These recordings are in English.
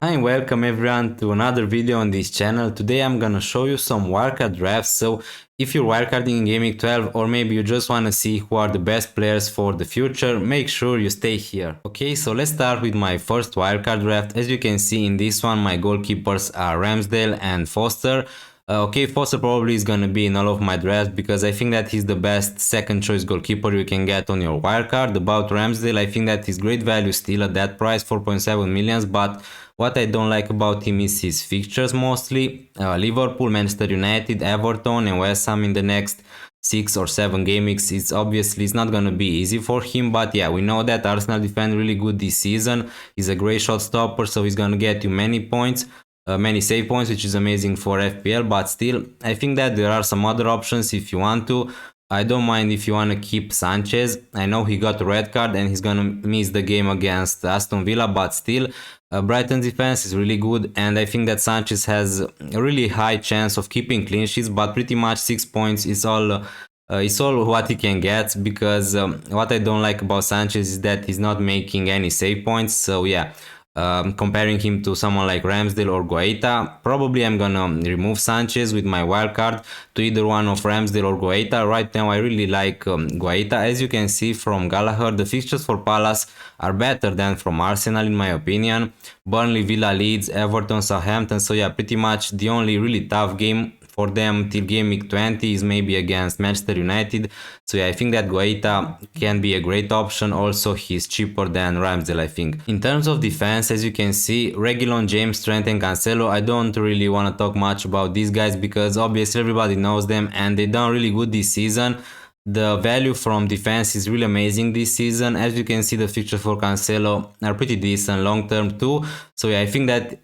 Hi and welcome everyone to another video on this channel. Today I'm gonna show you some wildcard drafts. So if you're wildcarding in GAMEWEEK 12 or maybe you just wanna see who are the best players for the future, make sure you stay here. Okay, so let's start with my first wildcard draft. As you can see in this one, my goalkeepers are Ramsdale and Foster. Okay, Foster probably is gonna be in all of my drafts because I think that he's the best second choice goalkeeper you can get on your wildcard. About Ramsdale, I think that he's great value still at that price, 4.7 millions, but what I don't like about him is his fixtures mostly. Liverpool, Manchester United, Everton and West Ham in the next 6 or 7 game weeks. It's not gonna be easy for him, but yeah, we know that Arsenal defend really good this season. He's a great shot stopper, so he's gonna get you many points. Many save points, which is amazing for FPL, but still I think that there are some other options if you want to. I don't mind if you want to keep Sanchez. I know he got a red card and he's gonna miss the game against Aston Villa, but still Brighton's defense is really good and I think that Sanchez has a really high chance of keeping clean sheets, but pretty much 6 points is all what he can get, because what I don't like about Sanchez is that he's not making any save points. So yeah, comparing him to someone like Ramsdale or Guaita, probably I'm gonna remove Sanchez with my wildcard to either one of Ramsdale or Guaita. Right now I really like Guaita. As you can see from Gallagher, the fixtures for Palace are better than from Arsenal in my opinion. Burnley, Villa, Leeds, Everton, Southampton, so yeah, pretty much the only really tough game for them till game week 20 is maybe against Manchester United. So yeah, I think that Guaita can be a great option. Also, he's cheaper than Ramsdale, I think. In terms of defense, as you can see, Reguilon, James, Trent and Cancelo, I don't really want to talk much about these guys because obviously everybody knows them and they done really good this season. The value from defense is really amazing this season. As you can see, the fixtures for Cancelo are pretty decent long term too. So yeah, I think that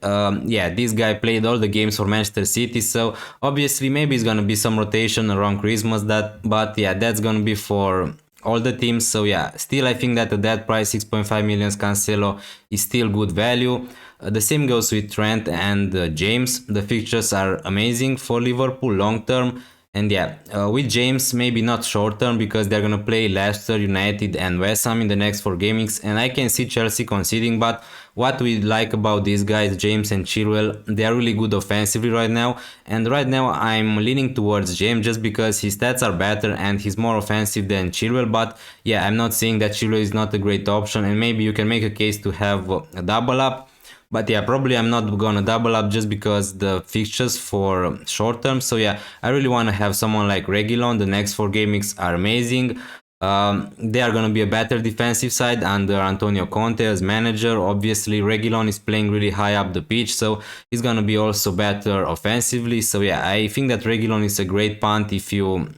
yeah, this guy played all the games for Manchester City. So obviously maybe it's gonna be some rotation around Christmas, but yeah, that's gonna be for all the teams. So yeah, still I think that at that price, 6.5 millions, Cancelo is still good value. The same goes with Trent and James. The fixtures are amazing for Liverpool long term. And yeah, with James, maybe not short term because they're gonna play Leicester, United and West Ham in the next 4 game weeks, and I can see Chelsea conceding, but what we like about these guys, James and Chilwell, they are really good offensively right now, and right now I'm leaning towards James just because his stats are better and he's more offensive than Chilwell. But yeah, I'm not saying that Chilwell is not a great option, and maybe you can make a case to have a double up. But yeah, probably I'm not gonna double up just because the fixtures for short term. So yeah, I really want to have someone like Reguilon. The next 4 game weeks are amazing. They are gonna be a better defensive side under Antonio Conte as manager. Obviously, Reguilon is playing really high up the pitch, so he's gonna be also better offensively. So yeah, I think that Reguilon is a great punt if you're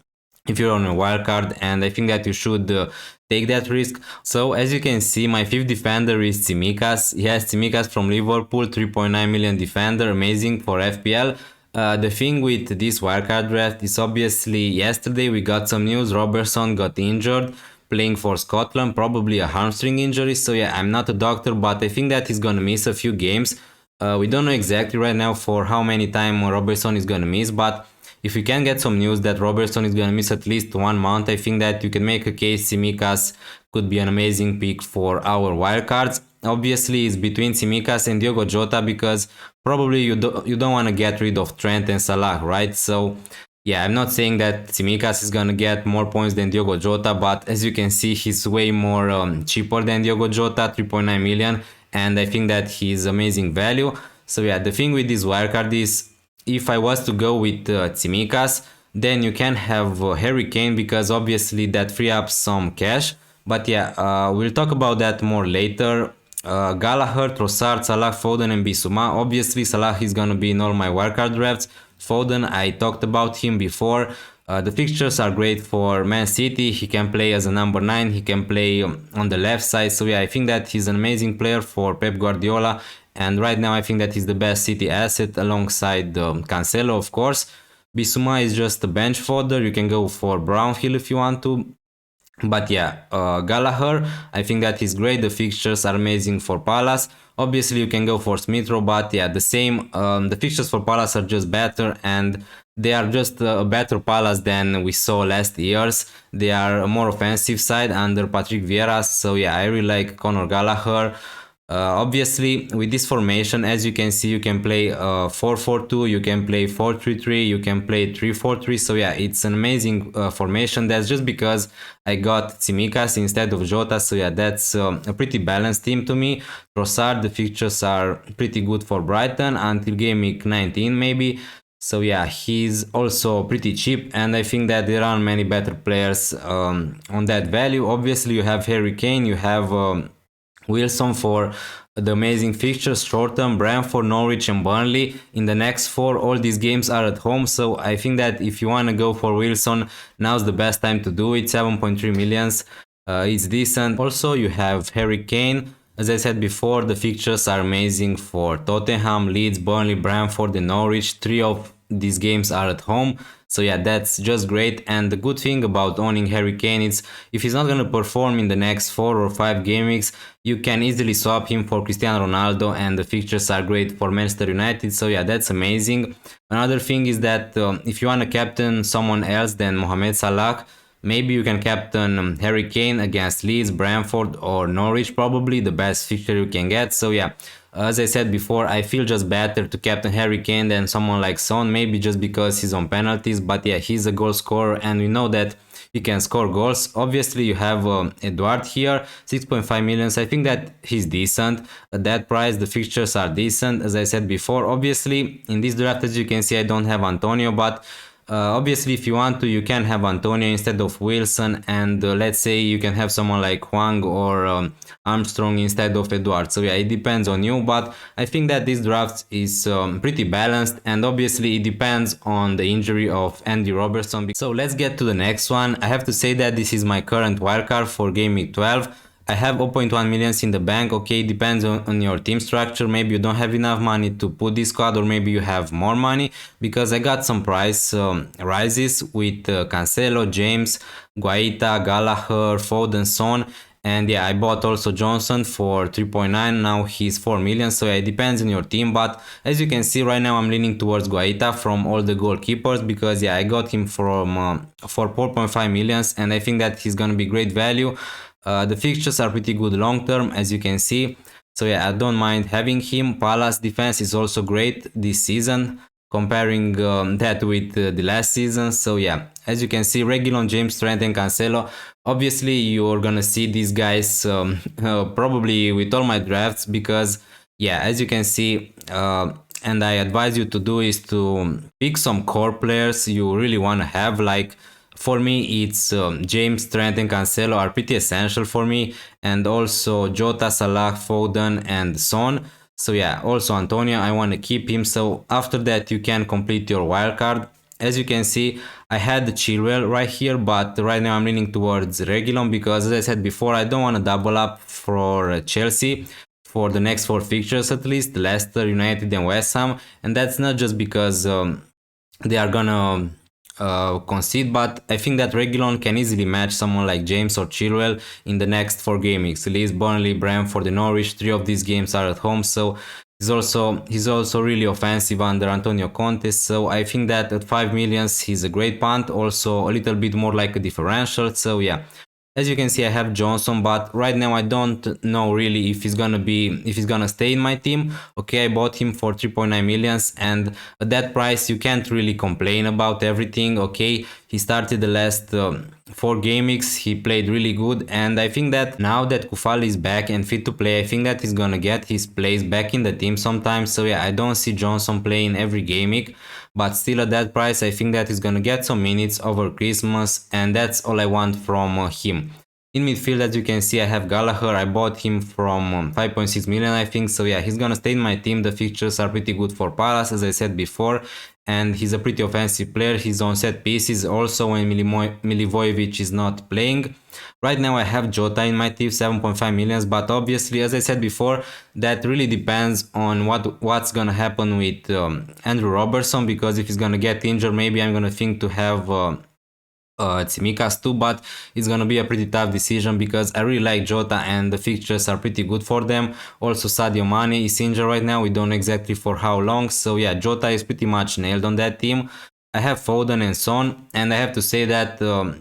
on a wild card, and I think that you should take that risk. So as you can see, my 5th defender is Tsimikas. Yes, Tsimikas from Liverpool, 3.9 million defender, amazing for FPL. The thing with this wildcard draft is obviously yesterday we got some news. Robertson got injured playing for Scotland, probably a hamstring injury. So yeah, I'm not a doctor, but I think that he's gonna miss a few games. We don't know exactly right now for how many time Robertson is gonna miss, but if we can get some news that Robertson is gonna miss at least 1 month, I think that you can make a case Tsimikas could be an amazing pick for our wildcards. Obviously, it's between Tsimikas and Diogo Jota because probably you don't want to get rid of Trent and Salah, right? So yeah, I'm not saying that Tsimikas is gonna get more points than Diogo Jota, but as you can see, he's way more cheaper than Diogo Jota, 3.9 million, and I think that he's amazing value. So yeah, the thing with this wildcard is, if I was to go with Tsimikas, then you can have Harry Kane because obviously that free up some cash. But yeah, we'll talk about that more later. Gallagher, Trossard, Salah, Foden and Bissouma. Obviously Salah is gonna be in all my wildcard drafts. Foden, I talked about him before. The fixtures are great for Man City. He can play as a number 9, he can play on the left side. So yeah, I think that he's an amazing player for Pep Guardiola. And right now I think that he's the best City asset alongside Cancelo, of course. Bissouma is just a bench fodder. You can go for Brownhill if you want to. But yeah, Gallagher, I think that he's great. The fixtures are amazing for Palace. Obviously you can go for Smith Rowe, but yeah, the same. The fixtures for Palace are just better, and they are just a better Palace than we saw last years. They are a more offensive side under Patrick Vieira. So yeah, I really like Conor Gallagher. Obviously, with this formation, as you can see, you can play 4-4-2, you can play 4-3-3, you can play 3-4-3. So yeah, it's an amazing formation. That's just because I got Tsimikas instead of Jota. So yeah, that's a pretty balanced team to me. Trossard, the fixtures are pretty good for Brighton until game week 19 maybe. So yeah, he's also pretty cheap, and I think that there are many better players on that value. Obviously, you have Harry Kane, you have Wilson for the amazing fixtures, short term, Brentford, Norwich and Burnley. In the next four, all these games are at home, so I think that if you want to go for Wilson, now's the best time to do it. 7.3 millions, it's decent. Also, you have Harry Kane. As I said before, the fixtures are amazing for Tottenham, Leeds, Burnley, Brentford and Norwich. Three of these games are at home. So yeah, that's just great. And the good thing about owning Harry Kane is if he's not going to perform in the next 4 or 5 game weeks, you can easily swap him for Cristiano Ronaldo, and the fixtures are great for Manchester United. So yeah, that's amazing. Another thing is that if you want to captain someone else than Mohamed Salah, maybe you can captain Harry Kane against Leeds, Brentford or Norwich, probably the best fixture you can get. So yeah, as I said before, I feel just better to captain Harry Kane than someone like Son, maybe just because he's on penalties, but yeah, he's a goal scorer and we know that he can score goals. Obviously, you have Eduard here, 6.5 millions. I think that he's decent. At that price, the fixtures are decent, as I said before. Obviously, in this draft, as you can see, I don't have Antonio, but obviously, if you want to, you can have Antonio instead of Wilson, and let's say you can have someone like Hwang or Armstrong instead of Eduard. So yeah, it depends on you, but I think that this draft is pretty balanced, and obviously it depends on the injury of Andy Robertson. So let's get to the next one. I have to say that this is my current wildcard for Game Week 12. I have 0.1 millions in the bank. Okay, depends on your team structure. Maybe you don't have enough money to put this squad, or maybe you have more money, because I got some price rises with Cancelo, James, Guaita, Gallagher, Foden, Son. And yeah, I bought also Johnson for 3.9. Now he's 4 million. So yeah, it depends on your team. But as you can see right now, I'm leaning towards Guaita from all the goalkeepers, because yeah, I got him from for 4.5 millions, and I think that he's gonna be great value. The fixtures are pretty good long term, as you can see. So yeah, I don't mind having him. Palace defense is also great this season, comparing that with the last season. So yeah, as you can see, Reguilon, James, Trent and Cancelo. Obviously, you're gonna see these guys probably with all my drafts, because yeah, as you can see, and I advise you to do, is to pick some core players you really want to have. Like for me, it's James, Trent and Cancelo are pretty essential for me, and also Jota, Salah, Foden and Son. So yeah, also Antonio, I want to keep him. So after that, you can complete your wildcard. As you can see, I had the Chilwell right here, but right now I'm leaning towards Reguilon, because as I said before, I don't want to double up for Chelsea for the next 4 fixtures at least, Leicester, United and West Ham. And that's not just because they are gonna concede, but I think that Reguilon can easily match someone like James or Chilwell in the next 4 game weeks. Leeds, Burnley, Brentford and Norwich, 3 of these games are at home, so he's also really offensive under Antonio Conte. So I think that at 5 millions he's a great punt, also a little bit more like a differential. So yeah, as you can see, I have Johnson, but right now I don't know really if he's gonna stay in my team. Okay, I bought him for 3.9 millions, and at that price you can't really complain about everything. Okay, he started the last 4 game weeks, he played really good, and I think that now that Kufal is back and fit to play, I think that he's gonna get his place back in the team sometimes. So yeah, I don't see Johnson playing every game week, but still at that price I think that he's gonna get some minutes over Christmas, and that's all I want from him. In midfield, as you can see, I have Gallagher. I bought him from 5.6 million, I think. So yeah, he's gonna stay in my team. The fixtures are pretty good for Palace, as I said before, and he's a pretty offensive player. He's on set pieces also when Milivojevic is not playing. Right now I have Jota in my team, 7.5 millions, but obviously, as I said before, that really depends on what's gonna happen with Andrew Robertson, because if he's gonna get injured, maybe I'm gonna think to have Tsimikas too, but it's gonna be a pretty tough decision, because I really like Jota and the fixtures are pretty good for them. Also Sadio Mane is injured right now, we don't know exactly for how long, so yeah, Jota is pretty much nailed on that team. I have Foden and Son, and I have to say that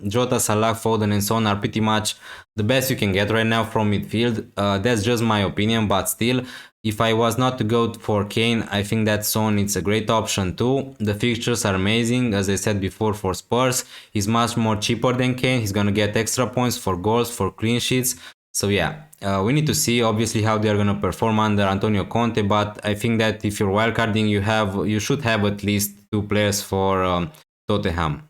Jota, Salah, Foden and Son are pretty much the best you can get right now from midfield. That's just my opinion, but still, if I was not to go for Kane, I think that Son is a great option too. The fixtures are amazing, as I said before, for Spurs. He's much more cheaper than Kane. He's gonna get extra points for goals, for clean sheets. So yeah, we need to see obviously how they are gonna perform under Antonio Conte, but I think that if you're wildcarding, you should have at least two players for Tottenham.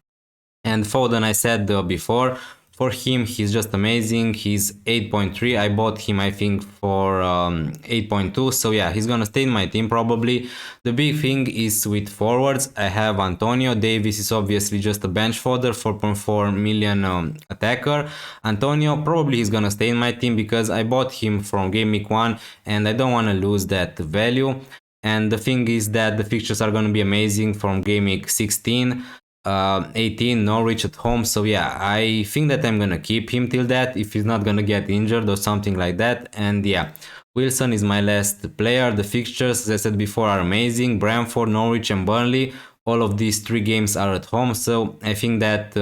And Foden, I said before, for him, he's just amazing. He's 8.3. I bought him, I think, for 8.2. So yeah, he's gonna stay in my team probably. The big thing is with forwards. I have Antonio. Davis is obviously just a bench fodder, 4.4 million attacker. Antonio, probably he's gonna stay in my team because I bought him from Game Week 1 and I don't want to lose that value. And the thing is that the fixtures are gonna be amazing from Game Week 16. 18 Norwich at home, so yeah, I think that I'm gonna keep him till that if he's not gonna get injured or something like that. And yeah, Wilson is my last player. The fixtures, as I said before, are amazing. Brentford, Norwich and Burnley, all of these three games are at home, so I think that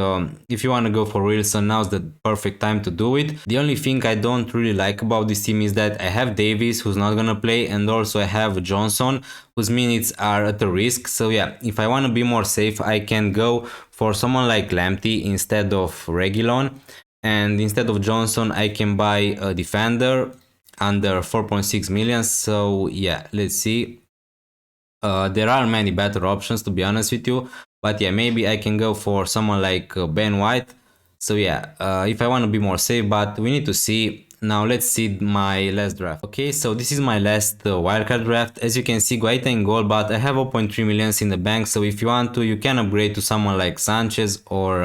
if you want to go for Wilson, now's the perfect time to do it. The only thing I don't really like about this team is that I have Davies, who's not gonna play, and also I have Johnson, whose minutes are at a risk. So yeah, if I want to be more safe, I can go for someone like Lamptey instead of Reguilon, and instead of Johnson I can buy a defender under 4.6 million. So yeah, let's see. There are many better options, to be honest with you, but yeah, maybe I can go for someone like Ben White. So yeah, if I want to be more safe, but we need to see. Now let's see my last draft. Okay, so this is my last wildcard draft. As you can see, Guaita in goal, but I have 0.3 millions in the bank, so if you want to, you can upgrade to someone like Sanchez or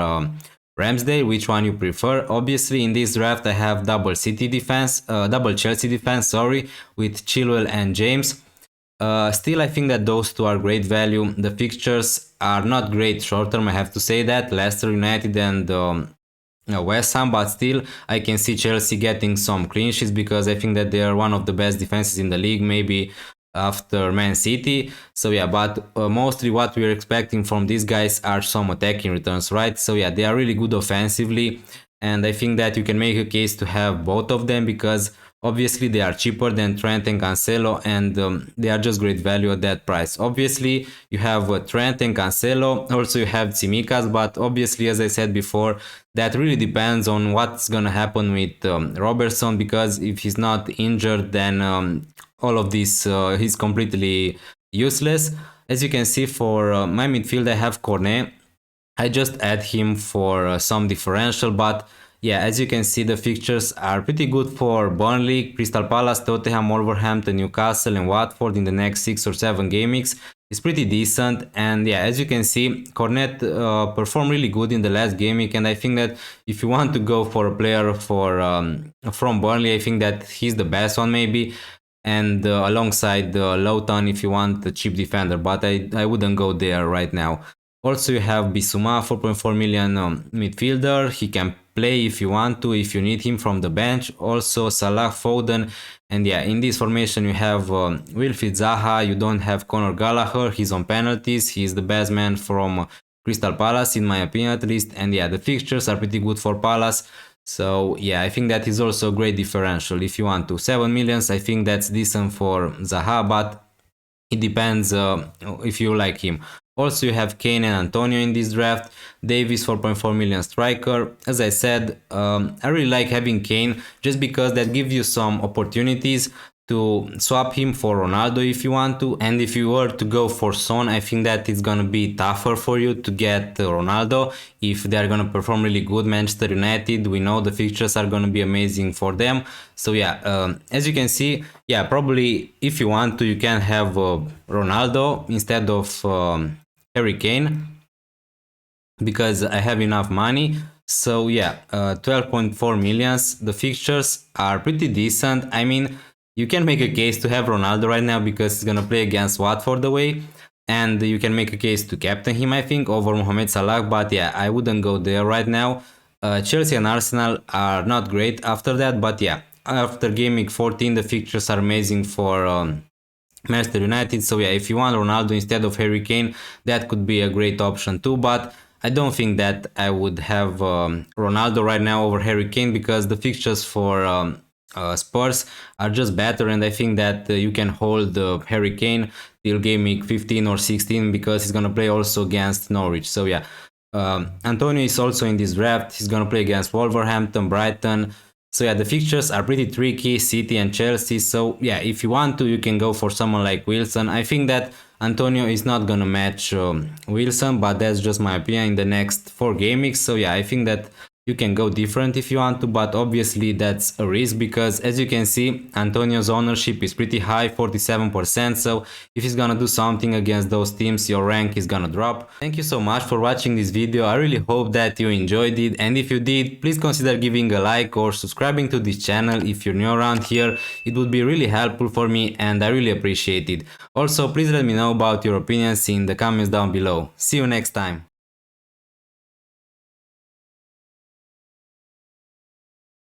Ramsdale, which one you prefer. Obviously, in this draft, I have double Chelsea defense, sorry, with Chilwell and James. Still, I think that those two are great value. The fixtures are not great short term, I have to say that. Leicester United and West Ham, but still I can see Chelsea getting some clean sheets because I think that they are one of the best defenses in the league, maybe after Man City. So yeah, but mostly what we're expecting from these guys are some attacking returns, right? So yeah, they are really good offensively, and I think that you can make a case to have both of them because obviously they are cheaper than Trent and Cancelo, and they are just great value at that price. Obviously you have Trent and Cancelo, also you have Tsimikas, but obviously, as I said before, that really depends on what's gonna happen with Robertson, because if he's not injured, then all of this he's completely useless. As you can see, for my midfield I have Cornet. I just add him for some differential, but yeah, as you can see, the fixtures are pretty good for Burnley, Crystal Palace, Tottenham, Wolverhampton, Newcastle and Watford in the next 6 or 7 game weeks. It's pretty decent, and yeah, as you can see, Cornet performed really good in the last game week, and I think that if you want to go for a player from Burnley, I think that he's the best one maybe, and alongside Lowton if you want a cheap defender, but I wouldn't go there right now. Also, you have Bissouma, 4.4 million midfielder. He can play if you want to, if you need him from the bench. Also, Salah, Foden. And yeah, in this formation, you have Wilfried Zaha. You don't have Conor Gallagher. He's on penalties. He's the best man from Crystal Palace, in my opinion at least. And yeah, the fixtures are pretty good for Palace. So yeah, I think that is also a great differential if you want to. 7 millions, I think that's decent for Zaha, but it depends if you like him. Also, you have Kane and Antonio in this draft. Davies, 4.4 million striker. As I said, I really like having Kane just because that gives you some opportunities to swap him for Ronaldo if you want to. And if you were to go for Son, I think that it's gonna be tougher for you to get Ronaldo if they're gonna perform really good. Manchester United, we know the fixtures are gonna be amazing for them. So yeah, as you can see, yeah, probably if you want to, you can have Ronaldo instead of Harry Kane, because I have enough money. So yeah, 12.4 millions. The fixtures are pretty decent. I mean, you can make a case to have Ronaldo right now because he's gonna play against Watford away, and you can make a case to captain him, I think, over Mohamed Salah. But yeah, I wouldn't go there right now. Chelsea and Arsenal are not great after that, but yeah, after game week 14, the fixtures are amazing for Manchester United. So yeah, if you want Ronaldo instead of Harry Kane, that could be a great option too. But I don't think that I would have Ronaldo right now over Harry Kane, because the fixtures for Spurs are just better, and I think that you can hold Harry Kane till game week 15 or 16, because he's gonna play also against Norwich. So yeah, Antonio is also in this draft. He's gonna play against Wolverhampton, Brighton. So yeah, the fixtures are pretty tricky, City and Chelsea. So yeah, if you want to, you can go for someone like Wilson. I think that Antonio is not gonna match Wilson, but that's just my opinion in the next 4 game weeks. So yeah, I think that you can go different if you want to, but obviously that's a risk, because as you can see, Antonio's ownership is pretty high, 47%. So if he's gonna do something against those teams, your rank is gonna drop. Thank you so much for watching this video. I really hope that you enjoyed it, and if you did, please consider giving a like or subscribing to this channel if you're new around here. It would be really helpful for me, and I really appreciate it. Also, please let me know about your opinions in the comments down below. See you next time.